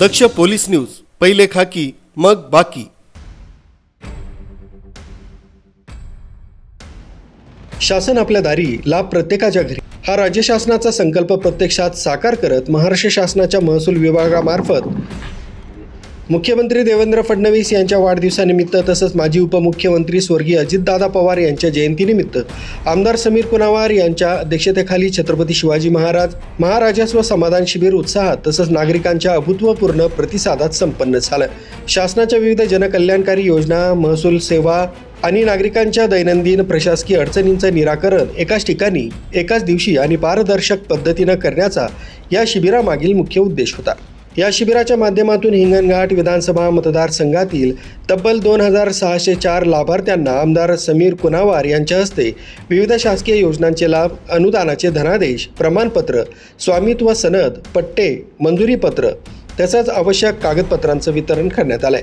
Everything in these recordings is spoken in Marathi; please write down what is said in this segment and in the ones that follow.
दक्ष पोलीस न्यूज, पहिले खाकी मग बाकी। शासन आपल्या दारी, लाभ प्रत्येकाच्या घरी हा राज्य शासनाचा संकल्प प्रत्यक्षात साकार करत महाराष्ट्र शासनाच्या महसूल विभागामार्फत मुख्यमंत्री देवेंद्र फडणवीस यांच्या वाढदिवसानिमित्त तसंच माजी उपमुख्यमंत्री स्वर्गीय अजितदादा पवार यांच्या जयंतीनिमित्त आमदार समीर कुनावार यांच्या अध्यक्षतेखाली छत्रपती शिवाजी महाराजस्व समाधान शिबिर उत्साहात तसंच नागरिकांच्या अभूतपूर्व प्रतिसादात संपन्न झालं। शासनाच्या विविध जनकल्याणकारी योजना, महसूल सेवा आणि नागरिकांच्या दैनंदिन प्रशासकीय अडचणींचं निराकरण एकाच ठिकाणी एकाच दिवशी आणि पारदर्शक पद्धतीनं करण्याचा या शिबिरामागील मुख्य उद्देश होता। या शिबिराच्या माध्यमातून हिंगणघाट विधानसभा मतदारसंघातील तब्बल 2604 लाभार्थ्यांना आमदार समीर कुनावार यांच्या हस्ते विविध शासकीय योजनांचे लाभ, अनुदानाचे धनादेश, प्रमाणपत्र, स्वामित्व सनद, पट्टे, मंजुरीपत्र तसंच आवश्यक कागदपत्रांचं वितरण करण्यात आलंय।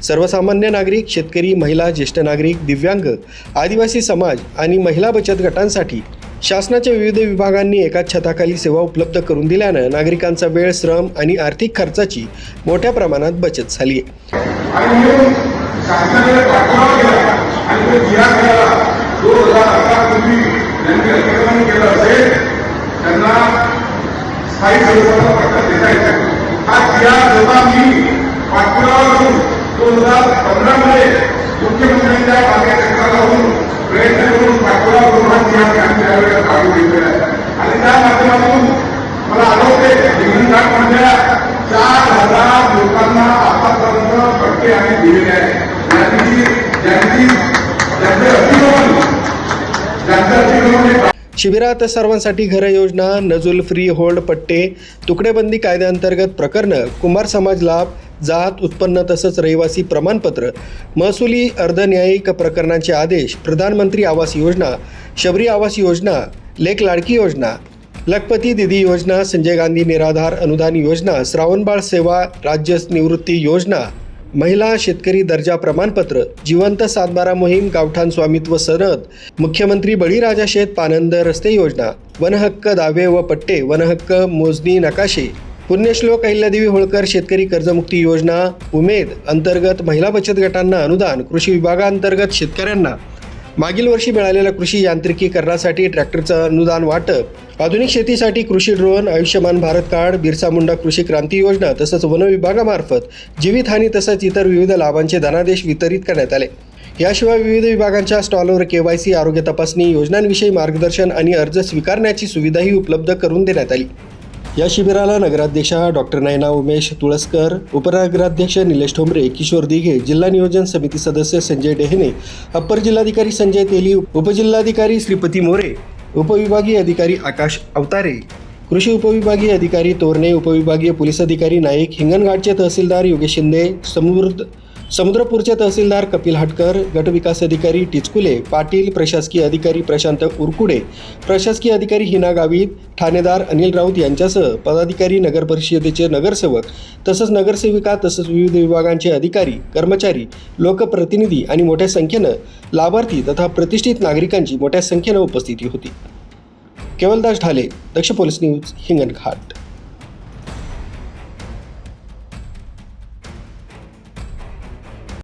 सर्वसामान्य नागरिक, शेतकरी, महिला, ज्येष्ठ नागरिक, दिव्यांग, आदिवासी समाज आणि महिला बचत गटांसाठी शासनाच्या विविध विभागांनी एकाच छताखाली सेवा उपलब्ध करून दिल्यानं नागरिकांचा वेळ, श्रम आणि आर्थिक खर्चाची मोठ्या प्रमाणात बचत झाली आहे। आणि त्या माध्यमातून मला आढळते हिंगणघाटमधल्या 4000 लोकांना आतापर्यंत पट्टे आम्ही दिलेले आहे। शिबिरात सर्वांसाठी घर योजना, नजूल फ्री होल्ड पट्टे, तुकडेबंदी कायद्याअंतर्गत प्रकरणं, कुंभार समाज लाभ, जात, उत्पन्न तसंच रहिवासी प्रमाणपत्र, महसुली अर्धन्यायिक प्रकरणांचे आदेश, प्रधानमंत्री आवास योजना, शबरी आवास योजना, लेक लाडकी योजना, लखपती दीदी योजना, संजय गांधी निराधार अनुदान योजना, श्रावणबाळ सेवा राज्य निवृत्ती योजना, महिला शेतकरी दर्जा प्रमाणपत्र, जिवंत सातबारा मोहीम, गावठाण स्वामित्व सनद, मुख्यमंत्री बळीराजा शेत पानंद रस्ते योजना, वनहक्क दावे व पट्टे, वनहक्क मोजणी नकाशे, पुण्यश्लोक अहिल्यादेवी होळकर शेतकरी कर्जमुक्ती योजना, उमेद अंतर्गत महिला बचत गटांना अनुदान, कृषी विभागांतर्गत शेतकऱ्यांना मागील वर्षी मिळालेल्या कृषी यांत्रिकीकरणासाठी ट्रॅक्टरचं अनुदान वाटप, आधुनिक शेतीसाठी कृषी ड्रोन, आयुष्यमान भारत कार्ड, बिरसा मुंडा कृषी क्रांती योजना तसंच वन विभागामार्फत जीवितहानी तसंच इतर विविध लाभांचे धनादेश वितरित करण्यात आले। याशिवाय विविध विभागांच्या स्टॉलवर KYC, आरोग्य तपासणी, योजनांविषयी मार्गदर्शन आणि अर्ज स्वीकारण्याची सुविधाही उपलब्ध करून देण्यात आली। या शिबिराला नगराध्यक्षा डॉक्टर नयना उमेश तुळसकर, उपनगराध्यक्ष निलेश ठोंबरे, किशोर दिघे, जिल्हा नियोजन समिती सदस्य संजय डेहने, अप्पर जिल्हाधिकारी संजय तेली, उपजिल्हाधिकारी श्रीपती मोरे, उपविभागीय अधिकारी आकाश अवतारे, कृषी उपविभागीय अधिकारी तोरणे, उपविभागीय पोलीस अधिकारी नाईक, हिंगणघाटचे तहसीलदार योगेश शिंदे, समुद्रपूरचे तहसीलदार कपिल हटकर, गटविकास अधिकारी टिचकुले पाटील, प्रशासकीय अधिकारी प्रशांत उरकुडे, प्रशासकीय अधिकारी हिना गावित, ठाणेदार अनिल राऊत यांच्यासह पदाधिकारी, नगर परिषदेचे नगरसेवक तसंच नगरसेविका तसंच विविध विभागांचे अधिकारी, कर्मचारी, लोकप्रतिनिधी आणि मोठ्या संख्येनं लाभार्थी तथा प्रतिष्ठित नागरिकांची मोठ्या संख्येनं उपस्थिती होती। केवलदास ढाले, दक्ष पोलीस न्यूज, हिंगणघाट।